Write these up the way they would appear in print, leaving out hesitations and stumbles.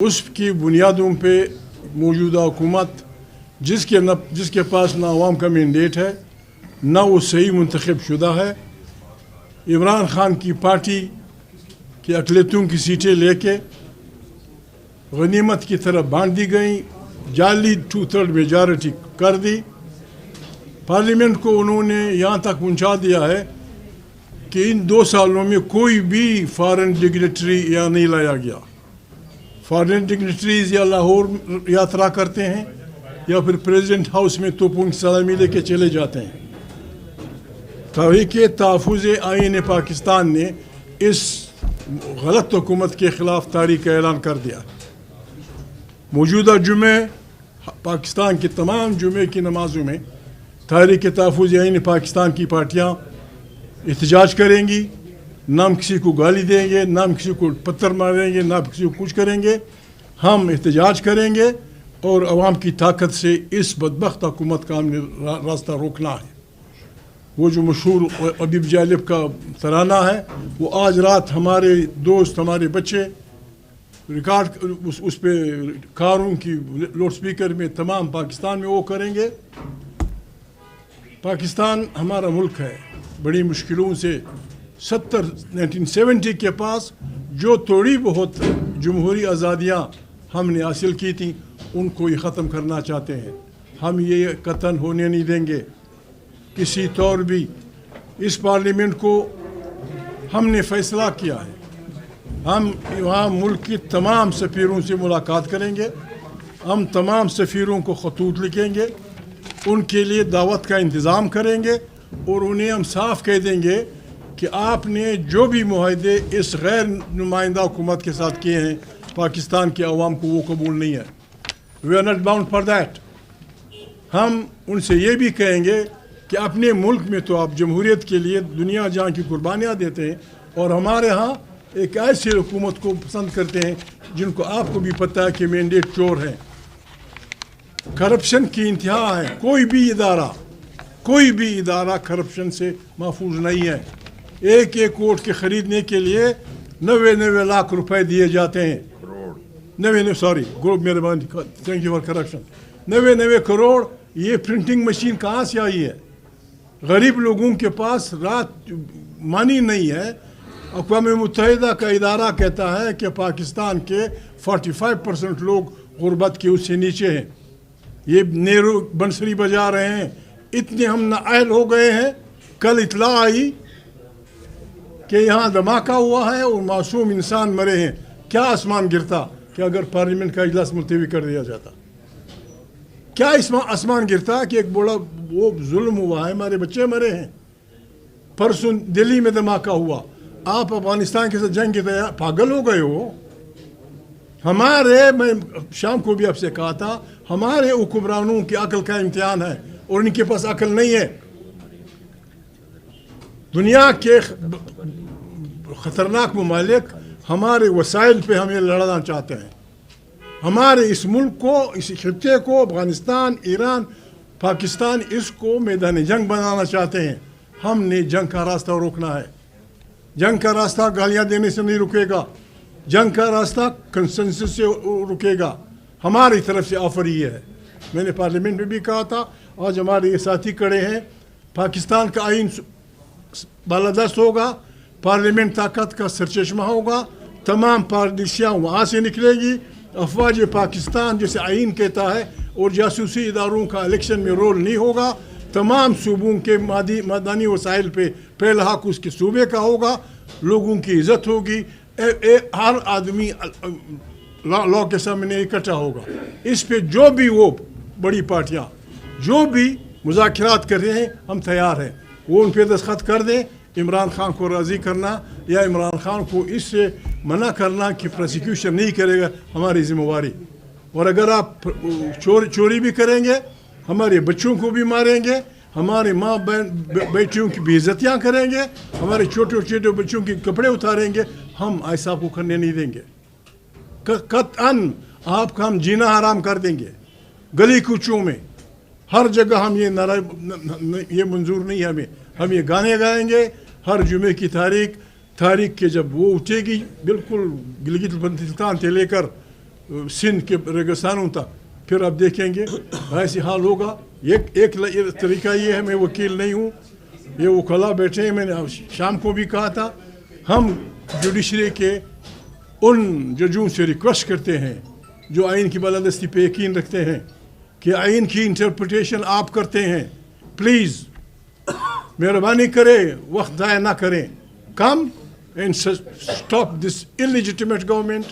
उस की बुनियादों पे मौजूदा हुकूमत जिसके पास ना अवाम का मैंडेट है, ना वो सही मुंतखब शुदा है, इमरान खान की पार्टी की अकलियतों की सीटें लेके गनीमत की तरफ बांट दी गई, जाली 2/3 मेजॉरिटी कर दी। पार्लियामेंट को उन्होंने यहाँ तक पहुँचा दिया है कि इन 2 सालों में कोई भी फॉरेन डिग्नेटरी यहाँ नहीं लाया गया। फॉरेन डिग्नेटरीज या लाहौर यात्रा करते हैं या फिर प्रेसिडेंट हाउस में तोपों की सलामी लेके चले जाते हैं। तहरीक तहफ़्फ़ुज़ आईन पाकिस्तान ने इस गलत हुकूमत के ख़िलाफ़ तारीख का ऐलान कर दिया। मौजूदा जुमे पाकिस्तान के तमाम जुमे की नमाज़ों में तहरीक तहफ़्फ़ुज़ आईन पाकिस्तान की पार्टियाँ एहतजाज करेंगी, नाम किसी को गाली देंगे, नाम किसी को पत्थर मारेंगे, ना किसी को कुछ करेंगे। हम एहतजाज करेंगे और अवाम की ताकत से इस बदबख्त हुकूमत का हमने रास्ता रोकना है। वो जो मशहूर अबीब जालिब का तराना है, वो आज रात हमारे दोस्त, हमारे बच्चे रिकॉर्ड उस पे कारों की लाउड स्पीकर में तमाम पाकिस्तान में वो करेंगे। पाकिस्तान हमारा मुल्क है, बड़ी मुश्किलों से 1970 के पास जो थोड़ी बहुत जमहूरी आज़ादियाँ हमने हासिल की थी, उनको ही ख़त्म करना चाहते हैं। हम ये कतन होने नहीं देंगे किसी तौर भी। इस पार्लियामेंट को हमने फ़ैसला किया है, हम वहाँ मुल्क की तमाम सफ़ीरों से मुलाकात करेंगे, हम तमाम सफ़ीरों को ख़तूत लिखेंगे, उनके लिए दावत का इंतज़ाम करेंगे और उन्हें हम साफ कह देंगे कि आपने जो भी मुआहदे इस गैर नुमाइंदा हुकूमत के साथ किए हैं, पाकिस्तान के अवाम को वो कबूल नहीं है। We are not bound for that. हम उनसे ये भी कहेंगे कि अपने मुल्क में तो आप जमहूरियत के लिए दुनिया जहाँ की कुर्बानियाँ देते हैं, और हमारे यहाँ एक ऐसी हुकूमत को पसंद करते हैं जिनको आपको भी पता है कि मैंडेट चोर है, करप्शन की इंतहा है। कोई भी इदारा करप्शन से महफूज नहीं है। एक वोट के ख़रीदने के लिए 90 लाख रुपए दिए जाते हैं। 90 करोड़। ये प्रिंटिंग मशीन कहाँ से आई है? गरीब लोगों के पास रात मनी नहीं है। अक़वाम मुत्तहिदा का इदारा कहता है कि पाकिस्तान के 45% लोग गुर्बत के उससे नीचे हैं। ये नेहरू बंसरी बजा रहे हैं। इतने हम नाअहल हो गए हैं। कल इतला आई कि यहाँ धमाका हुआ है और मासूम इंसान मरे हैं। क्या आसमान गिरता कि अगर पार्लियामेंट का इजलास मुलतवी कर दिया जाता? क्या आसमान गिरता कि एक बड़ा वो जुल्म हुआ है, हमारे बच्चे मरे हैं। परसों दिल्ली में धमाका हुआ। आप अफगानिस्तान के साथ जंग की तैयार पागल हो गए हो? मैं शाम को भी आपसे कहा था, हमारे हुक्मरानों की अकल का इम्तिहान है और इनके पास अकल नहीं है। दुनिया के ख़तरनाक ममालिक हमारे वसाइल पे हमें लड़ना चाहते हैं। हमारे इस मुल्क को, इस खित्ते को, अफगानिस्तान, ईरान, पाकिस्तान, इसको मैदान जंग बनाना चाहते हैं। हमने जंग का रास्ता रोकना है। जंग का रास्ता गालियाँ देने से नहीं रुकेगा, जंग का रास्ता कंसेंसस से रुकेगा। हमारी तरफ से ऑफर ये है। मैंने पार्लियामेंट में भी कहा था, आज हमारे ये साथी खड़े हैं, पाकिस्तान का आइन बालादस्त होगा, पार्लियामेंट ताकत का सरचश्मा होगा, तमाम पारदर्शियाँ वहाँ से निकलेगी। अफवाज पाकिस्तान जैसे आइन कहता है और जासूसी इदारों का इलेक्शन में रोल नहीं होगा। तमाम सूबों के मादानी वसाइल पे पहला हक उसके सूबे का होगा। लोगों की इज़्ज़त होगी। हर आदमी लॉ के सामने इकट्ठा होगा। इस पे जो भी वो बड़ी पार्टियाँ जो भी मुज़ाकरात कर रहे हैं, हम तैयार हैं। वो उन पर दस्तखत कर दें। इमरान खान को राज़ी करना या इमरान खान को इससे मना करना कि प्रोसिक्यूशन नहीं करेगा, हमारी ज़िम्मेवारी। और अगर आप चोरी भी करेंगे, हमारे बच्चों को भी मारेंगे, हमारे माँ बहन बेटियों की बेइज्जतियाँ करेंगे, हमारे छोटे छोटे बच्चों के कपड़े उतारेंगे, हम ऐसा को करने नहीं देंगे। कतअन आपका हम जीना हराम कर देंगे। गली कूचों में हर जगह हम ये नारा, ये मंजूर नहीं है हमें। हम ये गाने गाएंगे हर जुमे की तारीख के जब वो उठेगी, बिल्कुल गिलगित बल्तिस्तान से लेकर सिंध के रेगिस्तानों तक, फिर अब देखेंगे ऐसी हाल होगा। एक तरीका ये है, मैं वकील नहीं हूँ, ये वकला बैठे हैं, मैंने शाम को भी कहा था, हम जुडिशरी के उन जजों से रिक्वेस्ट करते हैं जो आइन की बालादस्ती पे यकीन रखते हैं कि आइन की इंटरप्रिटेशन आप करते हैं, प्लीज़ मेहरबानी करें, वक्त ज़ाया ना करें, come and stop this illegitimate government.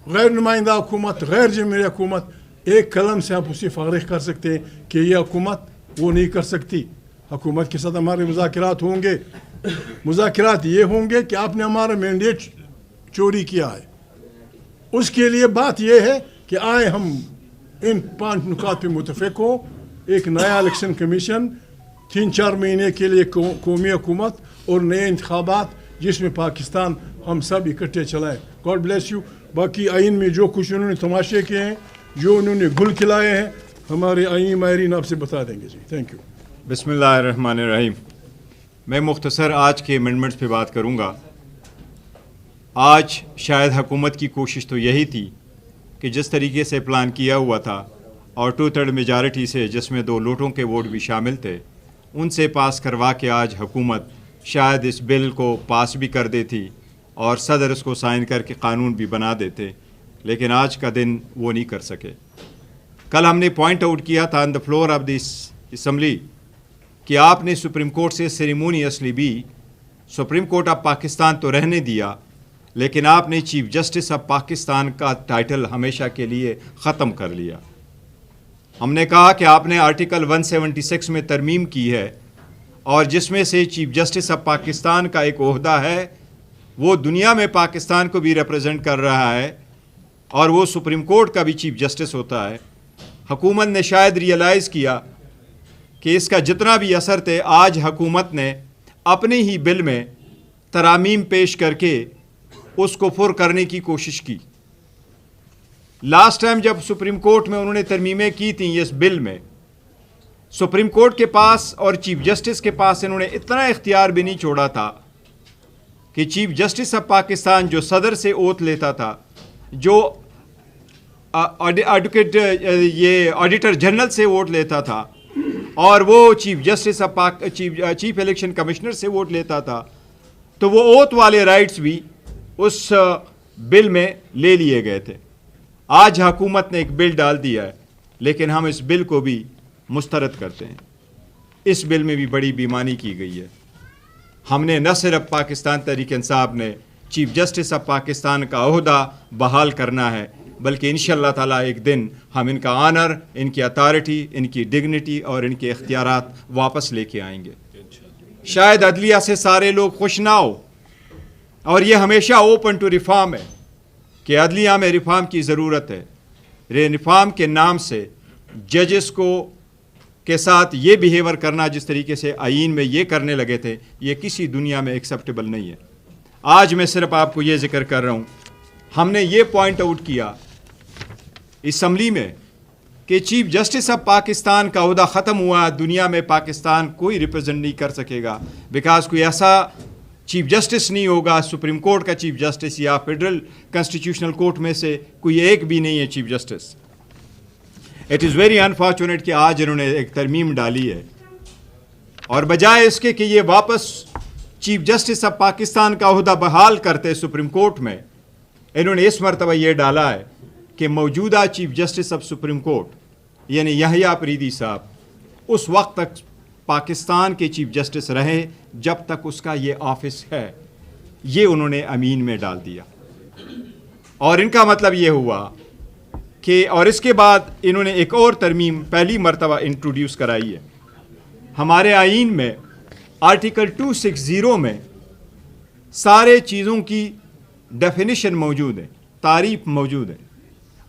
गैर नुमाइंदा हुकूमत, गैर जमहूरी हुकूमत, एक कलम से आप उसे फारिग कर सकते हैं कि यह हुकूमत वो नहीं कर सकती। हुकूमत के साथ हमारे मुज़ाकरात होंगे, मुज़ाकरात ये होंगे कि आपने हमारा मैंडेट चोरी किया है, उसके लिए बात यह है कि आए हम इन 5 नुकात पे मुतफिक हो, एक नया इलेक्शन कमीशन, 3-4 महीने के लिए कौमी हुकूमत और नए इंतखाबात जिसमें पाकिस्तान हम सब इकट्ठे चलाएं। God bless you. बाकी आइन में जो कुछ उन्होंने तमाशे किए हैं, जो उन्होंने गुल खिलाए हैं, हमारे आइन माहिरीन आपसे बता देंगे जी। Thank you. बिस्मिल्लाहिर्रहमानिर्रहीम। मैं मुख्तसर आज के अमेंडमेंट्स पे बात करूँगा। आज शायद हुकूमत की कोशिश तो यही थी कि जिस तरीके से प्लान किया हुआ था और 2/3 मेजॉरिटी से, जिसमें 2 लोटों के वोट भी शामिल थे, उनसे पास करवा के आज हुकूमत शायद इस बिल को पास भी कर देती और सदर इसको साइन करके कानून भी बना देते, लेकिन आज का दिन वो नहीं कर सके। कल हमने पॉइंट आउट किया था on the floor of this assembly कि आपने सुप्रीम कोर्ट से सेरेमोनियसली भी सुप्रीम कोर्ट ऑफ पाकिस्तान तो रहने दिया, लेकिन आपने चीफ जस्टिस ऑफ पाकिस्तान का टाइटल हमेशा के लिए ख़त्म कर लिया। हमने कहा कि आपने आर्टिकल 176 में तरमीम की है और जिसमें से चीफ जस्टिस ऑफ पाकिस्तान का एक ओहदा है, वो दुनिया में पाकिस्तान को भी रिप्रेजेंट कर रहा है और वो सुप्रीम कोर्ट का भी चीफ जस्टिस होता है। हुकूमत ने शायद रियलाइज़ किया कि इसका जितना भी असर थे, आज हुकूमत ने अपने ही बिल में तरामीम पेश करके उसको फुर करने की कोशिश की। लास्ट टाइम जब सुप्रीम कोर्ट में उन्होंने तरमीमें की थी इस बिल में, सुप्रीम कोर्ट के पास और चीफ जस्टिस के पास इन्होंने इतना इख्तियार भी नहीं छोड़ा था कि चीफ जस्टिस ऑफ पाकिस्तान जो सदर से ओथ लेता था, जो एडवोकेट ये ऑडिटर जनरल से वोट लेता था और वो chief justice of chief election commissioner से वोट लेता था, तो वो ओथ वाले राइट्स भी उस बिल में ले लिए गए थे। आज हुकूमत ने एक बिल डाल दिया है, लेकिन हम इस बिल को भी मुस्तरद करते हैं। इस बिल में भी बड़ी बेईमानी की गई है। हमने न सिर्फ पाकिस्तान तहरीक इंसाफ ने चीफ जस्टिस ऑफ पाकिस्तान का ओहदा बहाल करना है, बल्कि इंशाअल्लाह ताला एक दिन हम इनका आनर, इनकी अथॉरिटी, इनकी डिग्निटी और इनके इख्तियारात वापस लेके आएंगे। शायद अदलिया से सारे लोग खुश ना हो, और ये हमेशा ओपन टू रिफॉर्म है कि अदलिया में रिफॉर्म की ज़रूरत है। रिफॉर्म के नाम से जजेस को के साथ ये बिहेवियर करना जिस तरीके से आइन में ये करने लगे थे, ये किसी दुनिया में एक्सेप्टेबल नहीं है। आज मैं सिर्फ आपको ये जिक्र कर रहा हूँ, हमने ये पॉइंट आउट किया असम्बली में कि चीफ जस्टिस ऑफ पाकिस्तान का ओहदा ख़त्म हुआ, दुनिया में पाकिस्तान कोई रिप्रेजेंट नहीं कर सकेगा, बिकॉज कोई ऐसा चीफ जस्टिस नहीं होगा, सुप्रीम कोर्ट का चीफ जस्टिस या फेडरल कॉन्स्टिट्यूशनल कोर्ट में से कोई एक भी नहीं है chief justice. It is very unfortunate कि आज इन्होंने एक तरमीम डाली है और बजाय इसके कि ये वापस चीफ जस्टिस ऑफ पाकिस्तान का ओहदा बहाल करते सुप्रीम कोर्ट में, इन्होंने इस मरतबा ये डाला है कि मौजूदा chief justice of supreme court यानी यहया अफरीदी साहब उस वक्त तक पाकिस्तान के चीफ जस्टिस रहे जब तक उसका ये ऑफिस है। ये उन्होंने अमीन में डाल दिया और इनका मतलब ये हुआ कि, और इसके बाद इन्होंने एक और तरमीम पहली मरतबा इंट्रोड्यूस कराई है। हमारे आइन में आर्टिकल 260 में सारे चीज़ों की डेफिनेशन मौजूद है, तारीफ मौजूद है।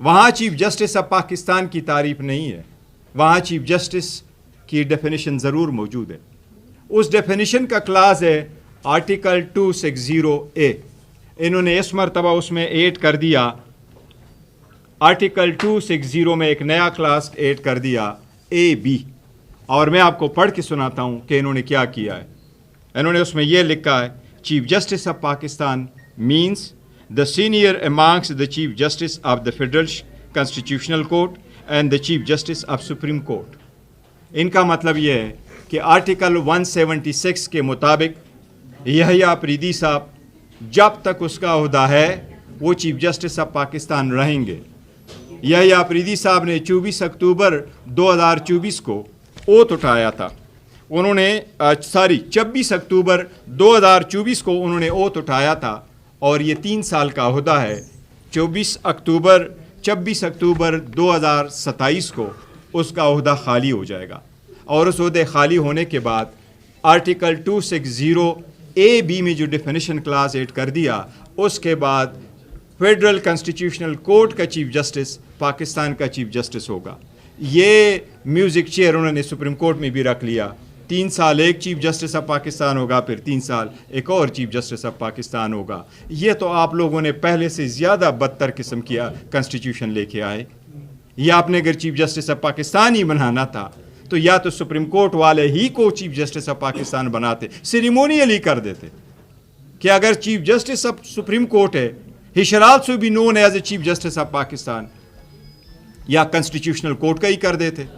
वहाँ चीफ जस्टिस ऑफ पाकिस्तान की तारीफ नहीं है, वहाँ चीफ जस्टिस की डेफिनेशन ज़रूर मौजूद है। उस डेफिनेशन का क्लास है आर्टिकल 260A। इन्होंने इस मरतबा उसमें ऐड कर दिया, आर्टिकल 260 में एक नया क्लास ऐड कर दिया AB, और मैं आपको पढ़ के सुनाता हूँ कि इन्होंने क्या किया है। इन्होंने उसमें यह लिखा है, chief justice of Pakistan means the senior amongst the Chief Justice of the Federal Constitutional Court and the Chief Justice of Supreme Court. इनका मतलब ये है कि आर्टिकल 176 के मुताबिक यहया अफरीदी साहब जब तक उसका ओहदा है वो चीफ जस्टिस ऑफ पाकिस्तान रहेंगे। यहया अफरीदी साहब ने 24 अक्टूबर 2024 को ओथ उठाया था। उन्होंने 26 अक्टूबर 2024 को उन्होंने ओथ उठाया था और ये 3 साल का ओहदा है। 26 अक्टूबर 2027 को उसका ओहदा खाली हो जाएगा और उस ओहदे खाली होने के बाद आर्टिकल 260A-B में जो डेफिनेशन क्लास 8 कर दिया, उसके बाद फेडरल कॉन्स्टिट्यूशनल कोर्ट का चीफ जस्टिस पाकिस्तान का चीफ जस्टिस होगा। ये म्यूज़िक चेयर उन्होंने सुप्रीम कोर्ट में भी रख लिया। 3 साल एक चीफ जस्टिस ऑफ पाकिस्तान होगा, फिर 3 साल एक और चीफ जस्टिस ऑफ पाकिस्तान होगा। ये तो आप लोगों ने पहले से ज़्यादा बदतर किस्म की कॉन्स्टिट्यूशन लेके आए। ये आपने अगर चीफ जस्टिस ऑफ पाकिस्तान ही बनाना था तो या तो सुप्रीम कोर्ट वाले ही को चीफ जस्टिस ऑफ पाकिस्तान बनाते, सेरेमोनियली कर देते कि अगर chief justice of supreme court है, he shall also be known as a chief justice of Pakistan, या कॉन्स्टिट्यूशनल कोर्ट का ही कर देते।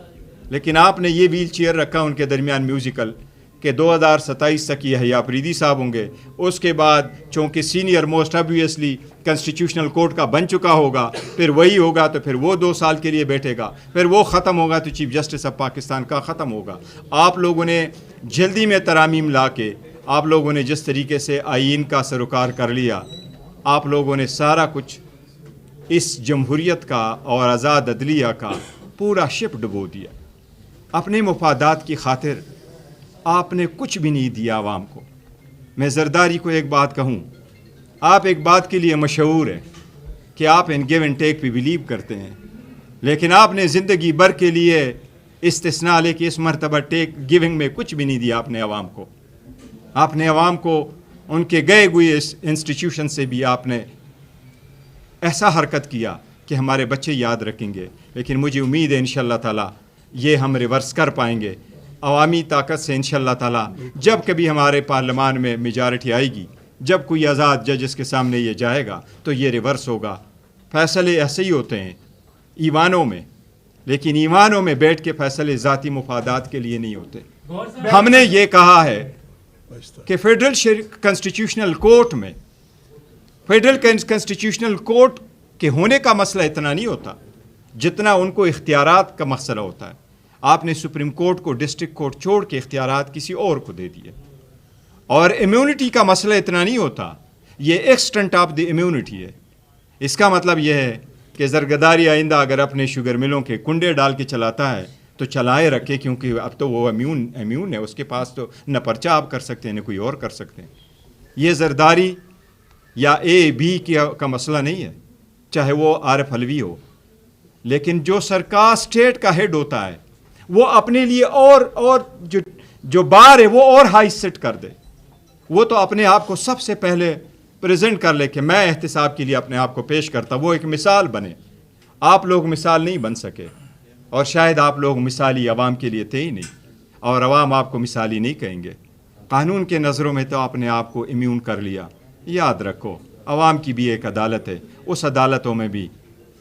लेकिन आपने ये व्हील चेयर रखा उनके दरमियान म्यूज़िकल कि 2027 तक यहया अफरीदी साहब होंगे। उसके बाद चूँकि senior most obviously constitutional court का बन चुका होगा, फिर वही होगा तो फिर वो 2 साल के लिए बैठेगा, फिर वो ख़त्म होगा तो चीफ जस्टिस ऑफ पाकिस्तान का ख़त्म होगा। आप लोगों ने जल्दी में तरामीम ला के आप लोगों ने जिस तरीके से आइन का सरोकार कर लिया, आप लोगों ने सारा कुछ इस जमहूरियत का और आज़ाद अदलिया का पूरा शिप डुबो दिया। अपने मुफादात की खातिर आपने कुछ भी नहीं दिया आवाम को। मैं जरदारी को एक बात कहूँ, आप एक बात के लिए मशहूर हैं कि आप इन गिव एंड टेक पे बिलीव करते हैं, लेकिन आपने ज़िंदगी भर के लिए इस्तिस्ना लेके इस मरतबा टेक गिविंग में कुछ भी नहीं दिया अपने आवाम को। आपने आवाम को उनके गए हुए इस इंस्टीट्यूशन से भी आपने ऐसा हरकत किया कि हमारे बच्चे याद रखेंगे। लेकिन मुझे उम्मीद है इंशाअल्लाह ताला ये हम रिवर्स कर पाएंगे अवामी ताकत से इंशाअल्लाह ताला। जब कभी हमारे पार्लियामान में मेजॉरिटी आएगी, जब कोई आज़ाद जजेस के सामने ये जाएगा तो ये रिवर्स होगा। फ़ैसले ऐसे ही होते हैं ईवानों में, लेकिन ईवानों में बैठ के फ़ैसले ज़ाती मुफादात के लिए नहीं होते। हमने ये कहा है कि फेडरल कॉन्स्टिट्यूशनल कोर्ट में फेडरल कॉन्स्टिट्यूशनल कोर्ट के होने का मसला इतना नहीं होता जितना उनको इख्तियारात का मसला होता है। आपने सुप्रीम कोर्ट को डिस्ट्रिक्ट कोर्ट छोड़ के इख्तियारात किसी और को दे दिए। और इम्यूनिटी का मसला इतना नहीं होता, ये एक्सटेंट ऑफ द इम्यूनिटी है। इसका मतलब यह है कि ज़रगदारी आइंदा अगर अपने शुगर मिलों के कुंडे डाल के चलाता है तो चलाए रखे, क्योंकि अब तो वो इम्यून है, उसके पास तो न पर्चा आप कर सकते हैं न कोई और कर सकते हैं। ये जरदारी या A-B का मसला नहीं है, चाहे वो आरिफ अलवी हो। लेकिन जो सरकार स्टेट का हेड होता है वो अपने लिए और जो बार है वो और हाई सेट कर दे। वो तो अपने आप को सबसे पहले प्रेजेंट कर ले कि मैं एहतिसाब के लिए अपने आप को पेश करता, वो एक मिसाल बने। आप लोग मिसाल नहीं बन सके और शायद आप लोग मिसाली अवाम के लिए थे ही नहीं, और अवाम आपको मिसाली नहीं कहेंगे। कानून के नज़रों में तो आपने आपको इम्यून कर लिया। याद रखो, अवाम की भी एक अदालत है, उस अदालतों में भी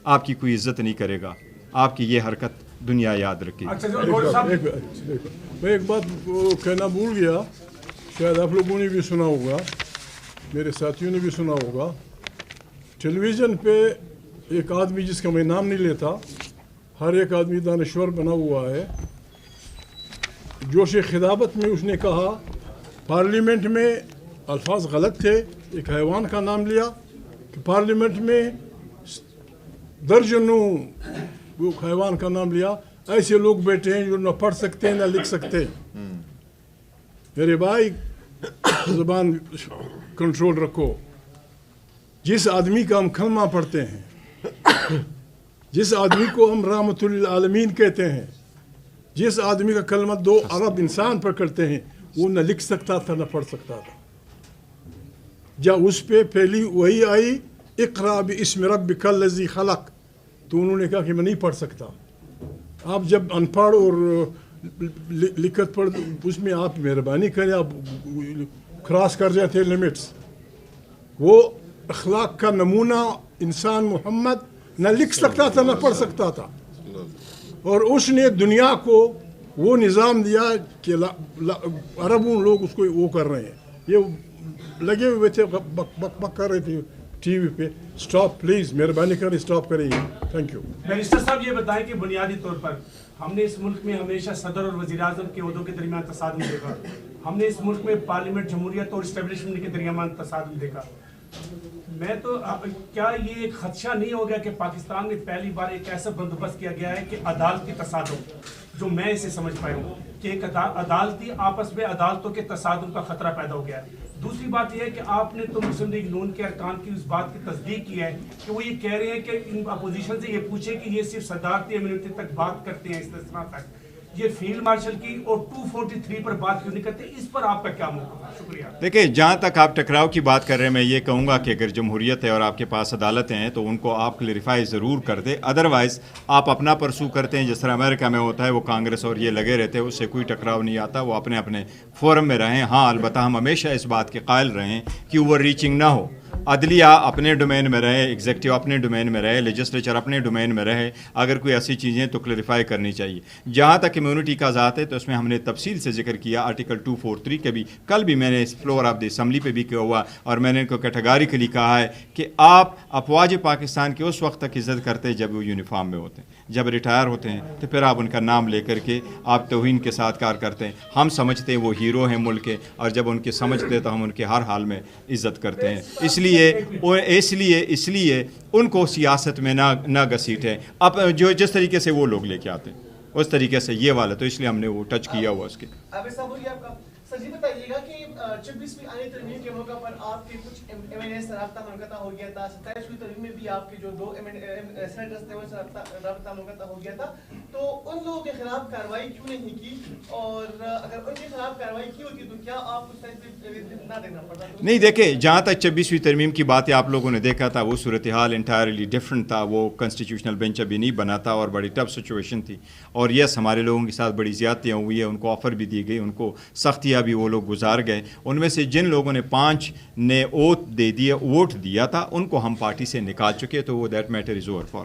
आपकी कोई इज्जत नहीं करेगा। आपकी ये हरकत दुनिया याद रखेगी। मैं एक बात कहना भूल गया, शायद आप लोगों ने भी सुना होगा, मेरे साथियों ने भी सुना होगा। टेलीविज़न पे एक आदमी जिसका मैं नाम नहीं लेता, हर एक आदमी दानश्वर बना हुआ है, जोश खिताबत में उसने कहा पार्लियामेंट में अल्फाज गलत थे, एक हैवान का नाम लिया कि पार्लियामेंट में दर्जनों वो हैवान का नाम लिया। ऐसे लोग बैठे हैं जो न पढ़ सकते हैं न लिख सकते हैं। मेरे भाई ज़बान कंट्रोल रखो। जिस आदमी का हम कलमा पढ़ते हैं, जिस आदमी को हम रहमतुल आलमीन कहते हैं, जिस आदमी का कलमा 2 अरब इंसान पर करते हैं, वो न लिख सकता था न पढ़ सकता था। जब उस पे पहली वही आई इक़रा बिस्मि रब्बिकल लज़ी खलक़, तो उन्होंने कहा कि मैं नहीं पढ़ सकता। आप जब अनपढ़ और लिखत पढ़, उसमें आप मेहरबानी करें, आप क्रॉस कर जाते हैं लिमिट्स। वो اخلاق کا نمونہ انسان محمد نہ لکھ سکتا تھا نہ پڑھ سکتا تھا، اور اس نے دنیا کو وہ نظام دیا کہ عربوں لوگ اس کو وہ کر رہے ہیں، یہ لگے ہوئے تھے بک بک بک کر رہے تھے ٹی وی پہ. اسٹاپ پلیز، مہربانی کر اسٹاپ کریں. Thank you. بیرسٹر صاحب یہ بتائیں کہ بنیادی طور پر ہم نے اس ملک میں ہمیشہ صدر اور وزیر اعظم کے عہدوں کے درمیان تصادم دیکھا، ہم نے اس ملک میں پارلیمنٹ جمہوریت اور اسٹیبلشمنٹ کے درمیان تصادم دیکھا. میں تو کیا یہ ایک خدشہ نہیں ہو گیا کہ پاکستان میں پہلی بار ایک ایسا بندوبست کیا گیا ہے کہ عدالتی تصادم، جو میں اسے سمجھ پایا ہوں کہ ایک عدالتی آپس میں عدالتوں کے تصادم کا خطرہ پیدا ہو گیا ہے. دوسری بات یہ ہے کہ آپ نے تو مسلم لیگ نون کے ارکان کی اس بات کی تصدیق کی ہے کہ وہ یہ کہہ رہے ہیں کہ ان اپوزیشن سے یہ پوچھے کہ یہ صرف صدارتی امیونٹی تک بات کرتے ہیں، استثناء تک، یہ فیلڈ مارشل کی اور 243 پر بات کیوں نہیں کرتے؟ اس پر آپ کا کیا موقف ہے؟ شکریہ. دیکھیں، جہاں تک آپ ٹکراؤ کی بات کر رہے ہیں، میں یہ کہوں گا کہ اگر جمہوریت ہے اور آپ کے پاس عدالتیں ہیں تو ان کو آپ کلیریفائی ضرور کر دیں. ادروائز آپ اپنا پرسو کرتے ہیں، جس طرح امریکہ میں ہوتا ہے، وہ کانگریس اور یہ لگے رہتے ہیں، اس سے کوئی ٹکراؤ نہیں آتا، وہ اپنے اپنے فورم میں رہیں. ہاں، البتہ ہم ہمیشہ اس بات کے قائل رہیں کہ اوور ریچنگ نہ ہو. عدلیہ اپنے ڈومین میں رہے، ایگزیکٹو اپنے ڈومین میں رہے، لیجسلیچر اپنے ڈومین میں رہے. اگر کوئی ایسی چیزیں تو کلیریفائی کرنی چاہیے. جہاں تک امیونٹی کا ذات ہے تو اس میں ہم نے تفصیل سے ذکر کیا آرٹیکل 243 کے بھی. کل بھی میں نے اس فلور آف دی اسمبلی پہ بھی کیا ہوا، اور میں نے ان کو کیٹیگوریکلی کہا ہے کہ آپ افواج پاکستان کے اس وقت تک عزت کرتے ہیں جب وہ یونیفارم میں ہوتے ہیں. جب ریٹائر ہوتے ہیں تو پھر آپ ان کا نام لے کر کے آپ توہین کے ساتھ کار کرتے ہیں. ہم سمجھتے ہیں وہ ہیرو ہیں ملک کے، اور جب ان کے سمجھتے تو ہم ان کے ہر حال میں عزت کرتے ہیں. اس لیے ان کو سیاست میں نہ گھسیٹیں. اب جو جس طریقے سے وہ لوگ لے کے آتے ہیں اس طریقے سے یہ والا، تو اس لیے ہم نے وہ ٹچ کیا ہوا اس کے. سر جی بتائیے گا کہ 26ویں آئین ترمیم کے موقع پر آپ کے کچھ ایم این اے سے رابطہ منقطع ہو گیا تھا. 27ویں ترمیم میں بھی آپ کے جو 2 سینیٹرز تھے ان سے رابطہ منقطع ہو گیا تھا. تو ان لوگوں کے خلاف کارروائی کیوں نہیں کی؟ اور اگر ان کے خلاف کارروائی کی ہوتی تو کیا آپ کو نہ دینا پڑتا؟ نہیں، دیکھیں، جہاں تک 26ویں ترمیم کی بات ہے، آپ لوگوں نے دیکھا تھا وہ صورتحال انٹائرلی ڈفرنٹ تھا. وہ کنسٹیٹیوشنل بینچ ابھی نہیں بنا تھا اور بڑی ٹف سچویشن تھی. اور یس، ہمارے لوگوں کے ساتھ بڑی زیادتیاں ہوئی ہیں، ان کو آفر بھی دی گئی، ان کو سختیاں بھی وہ لوگ گزار گئے. ان میں سے جن لوگوں نے 5 نے ووٹ دے دیا، ووٹ دیا تھا، ان کو ہم پارٹی سے نکال چکے. تو وہ that matter is over for us.